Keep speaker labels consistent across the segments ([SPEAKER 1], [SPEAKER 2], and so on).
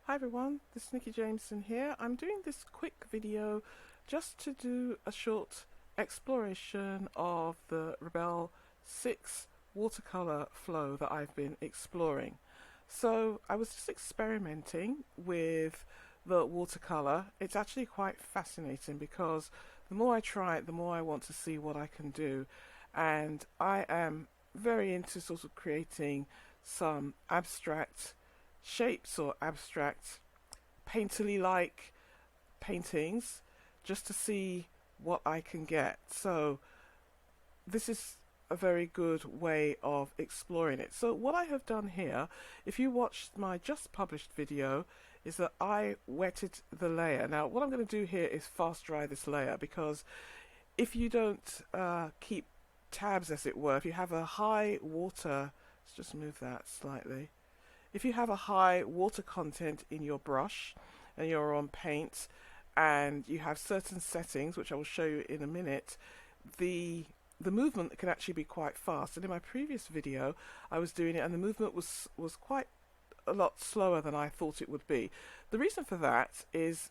[SPEAKER 1] Hi everyone, this is Nicky Jameson here. I'm doing this quick video just to do a short exploration of the Rebelle 6 watercolour flow that I've been exploring. So I was just experimenting with the watercolour. It's actually quite fascinating because the more I try it, the more I want to see what I can do. And I am very into sort of creating some abstract shapes or abstract painterly like paintings just to see what I can get. So this is a very good way of exploring it. So what I have done here, if you watched my just published video, is that I wetted the layer. Now what I'm going to do here is fast dry this layer, because if you don't keep tabs, as it were, if you have a high water, let's just move that slightly. If you have a high water content in your brush and you're on paint and you have certain settings, which I will show you in a minute, the movement can actually be quite fast. And in my previous video I was doing it and the movement was quite a lot slower than I thought it would be. The reason for that is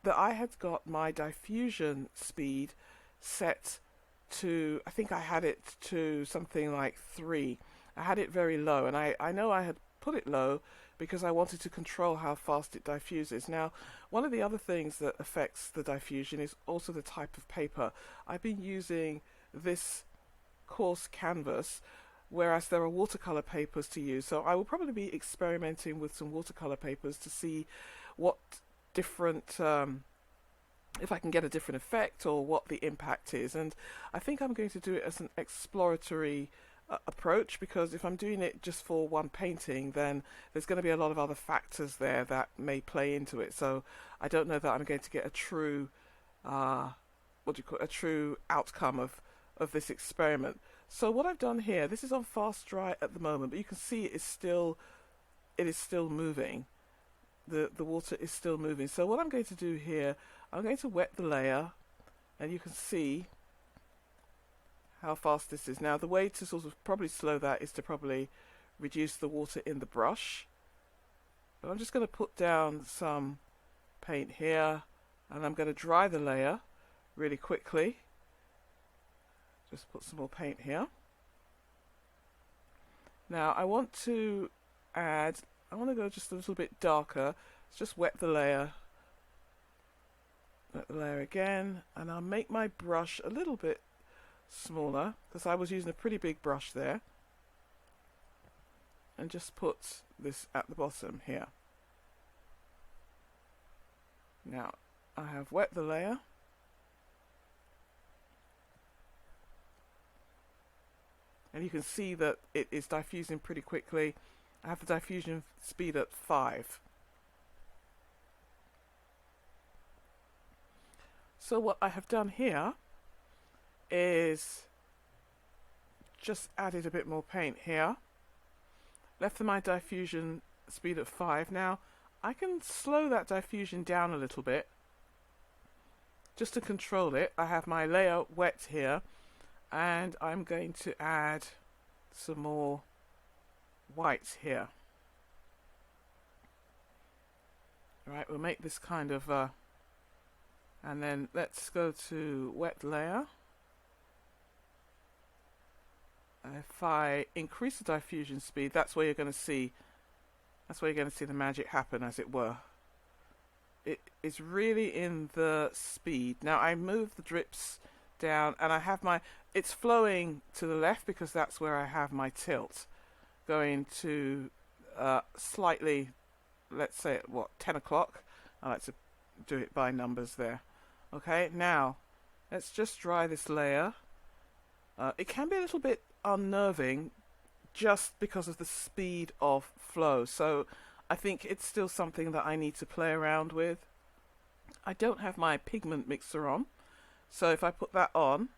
[SPEAKER 1] that I had got my diffusion speed set to, I think I had it to something like 3. I had it very low, and I know I had put it low because I wanted to control how fast it diffuses. Now, one of the other things that affects the diffusion is also the type of paper. I've been using this coarse canvas, whereas there are watercolor papers to use. So I will probably be experimenting with some watercolor papers to see what different if I can get a different effect or what the impact is. And I think I'm going to do it as an exploratory approach, because if I'm doing it just for one painting, then there's going to be a lot of other factors there that may play into it. So I don't know that I'm going to get a true a true outcome of this experiment. So what I've done here, this is on fast dry at the moment, but you can see it is still moving. The water is still moving. So what I'm going to do here, I'm going to wet the layer, and you can see how fast this is. Now the way to sort of probably slow that is to probably reduce the water in the brush. But I'm just going to put down some paint here, and I'm going to dry the layer really quickly. Just put some more paint here. Now I want to go just a little bit darker. Let's just wet the layer again, and I'll make my brush a little bit smaller because I was using a pretty big brush there, and just put this at the bottom here. Now I have wet the layer, and you can see that it is diffusing pretty quickly. I have the diffusion speed at 5. So what I have done here is just added a bit more paint here, left my diffusion speed at 5. Now I can slow that diffusion down a little bit just to control it. I have my layer wet here, and I'm going to add some more white here. Alright, we'll make this kind of and then let's go to wet layer. If I increase the diffusion speed, that's where you're going to see the magic happen, as it were. It is really in the speed. Now I move the drips down, and I have it's flowing to the left because that's where I have my tilt going to slightly, let's say at 10 o'clock. I like to do it by numbers there. Okay, now let's just dry this layer. It can be a little bit unnerving just because of the speed of flow, so I think it's still something that I need to play around with. I don't have my pigment mixer on, so if I put that on,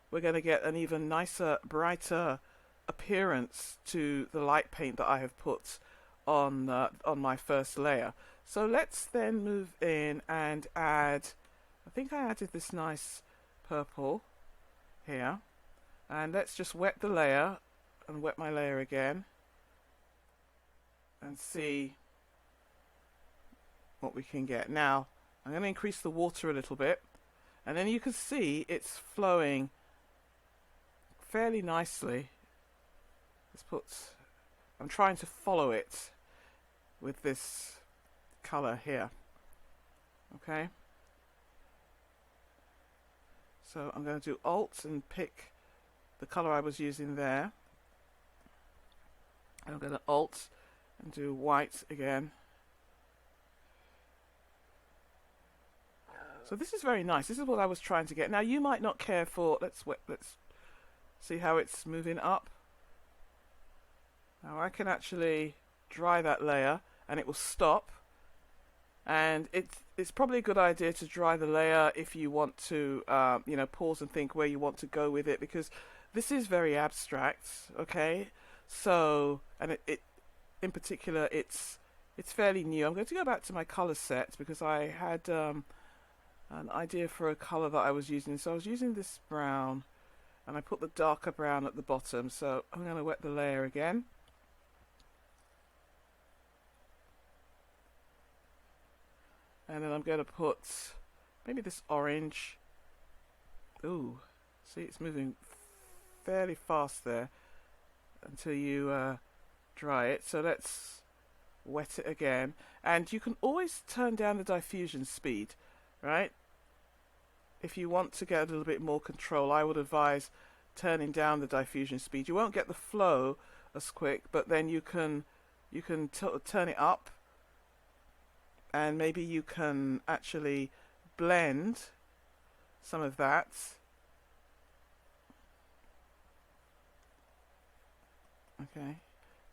[SPEAKER 1] we're going to get an even nicer, brighter appearance to the light paint that I have put on my first layer. So let's then move in and add, I think I added this nice purple here, and let's just wet the layer and wet my layer again and see what we can get. Now I'm going to increase the water a little bit, and then you can see it's flowing fairly nicely. I'm trying to follow it with this color here. Okay, so I'm going to do Alt and pick the color I was using there. And I'm going to Alt and do white again. So this is very nice. This is what I was trying to get. Now you might not care for, let's see how it's moving up. Now I can actually dry that layer and it will stop. And it's probably a good idea to dry the layer if you want to, you know, pause and think where you want to go with it, because this is very abstract. Okay, so and it in particular it's fairly new. I'm going to go back to my color set because I had an idea for a color that I was using. So I was using this brown and I put the darker brown at the bottom. So I'm going to wet the layer again. And then I'm going to put maybe this orange. Ooh, see, it's moving fairly fast there until you dry it. So let's wet it again. And you can always turn down the diffusion speed, right? If you want to get a little bit more control, I would advise turning down the diffusion speed. You won't get the flow as quick, but then you can turn it up. And maybe you can actually blend some of that. Okay,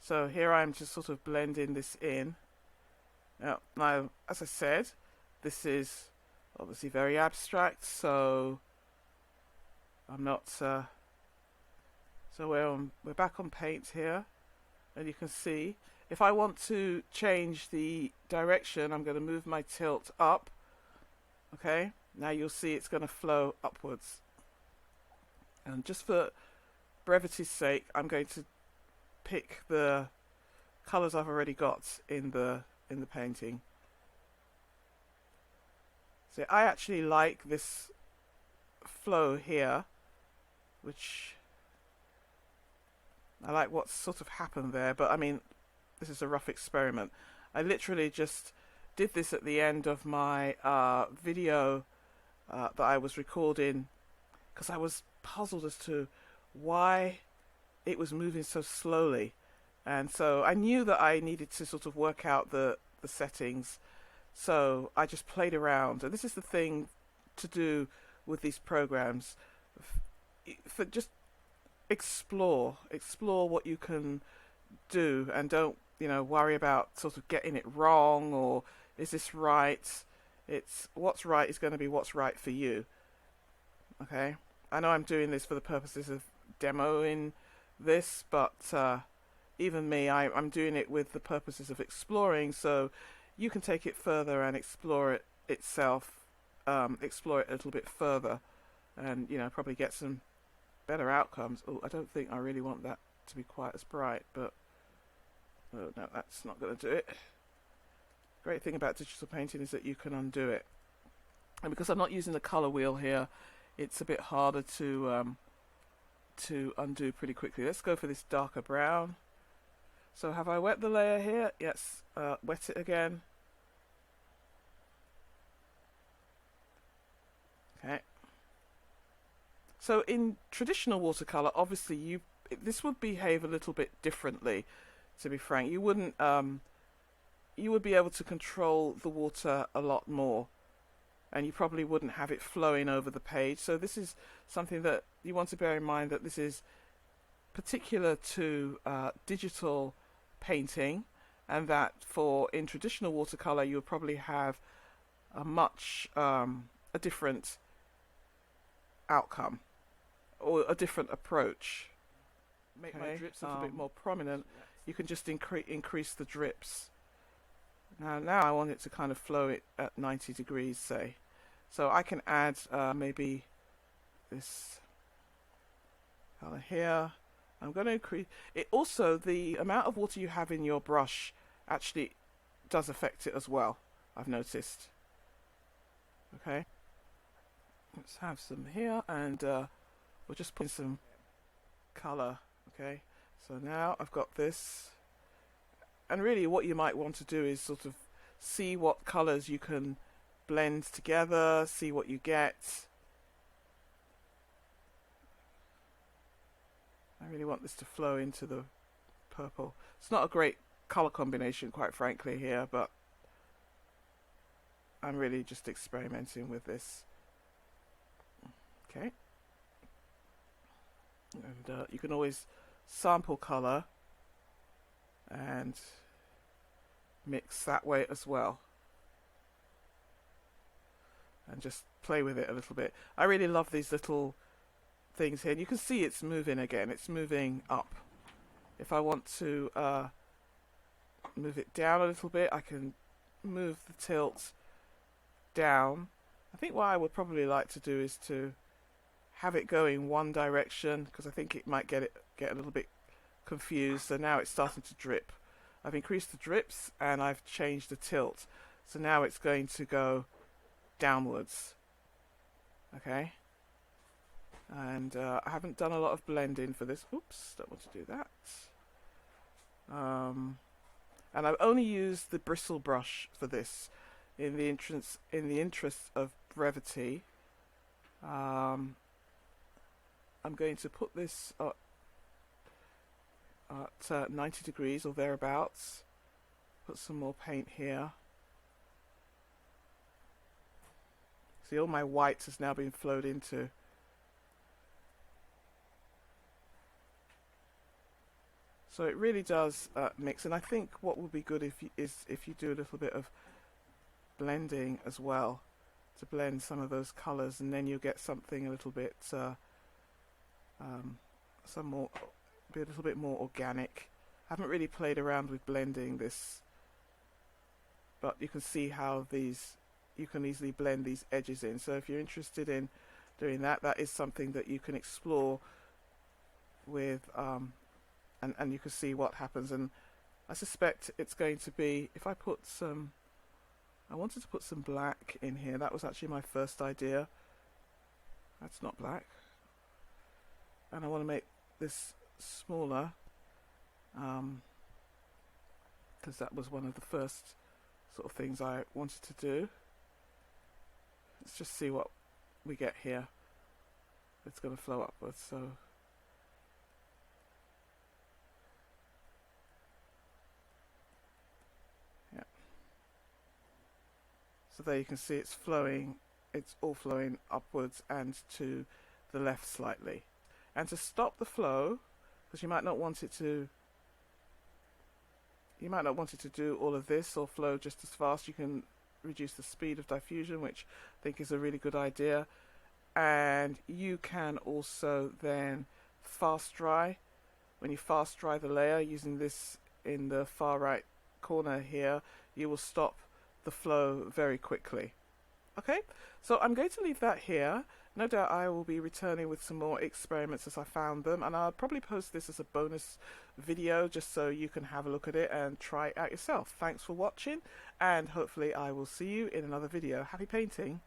[SPEAKER 1] so here I'm just sort of blending this in. Now, as I said, this is obviously very abstract, so I'm not. So we're back on paint here, and you can see. If I want to change the direction, I'm going to move my tilt up. Okay, now you'll see it's going to flow upwards. And just for brevity's sake, I'm going to pick the colors I've already got in the painting. So I actually like this flow here, which I like what's sort of happened there, but I mean, this is a rough experiment. I literally just did this at the end of my video that I was recording because I was puzzled as to why it was moving so slowly. And so I knew that I needed to sort of work out the settings. So I just played around. And this is the thing to do with these programs. For just explore what you can do, and don't, you know, worry about sort of getting it wrong or is this right. It's what's right is going to be what's right for you. Okay, I know I'm doing this for the purposes of demoing this, but even me, I'm doing it with the purposes of exploring, so you can take it further and explore it itself, explore it a little bit further, and, you know, probably get some better outcomes. Oh, I don't think I really want that to be quite as bright, but oh, no, that's not going to do it. Great thing about digital painting is that you can undo it, and because I'm not using the color wheel here, it's a bit harder to undo pretty quickly. Let's go for this darker brown. So have I wet the layer here? Yes, wet it again. Okay. So in traditional watercolor, obviously this would behave a little bit differently, to be frank. You wouldn't you would be able to control the water a lot more, and you probably wouldn't have it flowing over the page. So this is something that you want to bear in mind, that this is particular to digital painting, and that in traditional watercolor you would probably have a much a different outcome or a different approach. Make my drips a little bit more prominent. You can just increase the drips. Now I want it to kind of flow it at 90 degrees, say. So I can add maybe this color here. I'm going to increase it. Also, the amount of water you have in your brush actually does affect it as well. I've noticed. Okay, let's have some here, and we'll just put in some colour. Okay, so now I've got this, and really what you might want to do is sort of see what colours you can blend together, see what you get. I really want this to flow into the purple. It's not a great colour combination, quite frankly, here, but I'm really just experimenting with this. Okay. And you can always sample colour and mix that way as well. And just play with it a little bit. I really love these little things here. And you can see it's moving again. It's moving up. If I want to move it down a little bit, I can move the tilt down. I think what I would probably like to do is to have it going one direction, because I think it might get a little bit confused. So now it's starting to drip. I've increased the drips and I've changed the tilt. So now it's going to go downwards. Okay. And I haven't done a lot of blending for this. Oops, don't want to do that. And I've only used the bristle brush for this in the interest of brevity. I'm going to put this at 90 degrees or thereabouts. Put some more paint here. See, all my white has now been flowed into. So it really does mix, and I think what would be good is if you do a little bit of blending as well, to blend some of those colours, and then you get something a little bit, be a little bit more organic. I haven't really played around with blending this, but you can see how you can easily blend these edges in. So if you're interested in doing that, that is something that you can explore with. And you can see what happens, and I suspect it's going to be, if I put some, I wanted to put some black in here. That was actually my first idea. That's not black, and I want to make this smaller, because that was one of the first sort of things I wanted to do. Let's just see what we get here. It's going to flow upwards, so so there you can see it's flowing, it's all flowing upwards and to the left slightly. And to stop the flow, because you might not want it to do all of this or flow just as fast, you can reduce the speed of diffusion, which I think is a really good idea. And you can also then fast dry. When you fast dry the layer using this in the far right corner here, you will stop the flow very quickly. Okay, so I'm going to leave that here. No doubt I will be returning with some more experiments as I found them, and I'll probably post this as a bonus video just so you can have a look at it and try it out yourself. Thanks for watching, and hopefully I will see you in another video. Happy painting!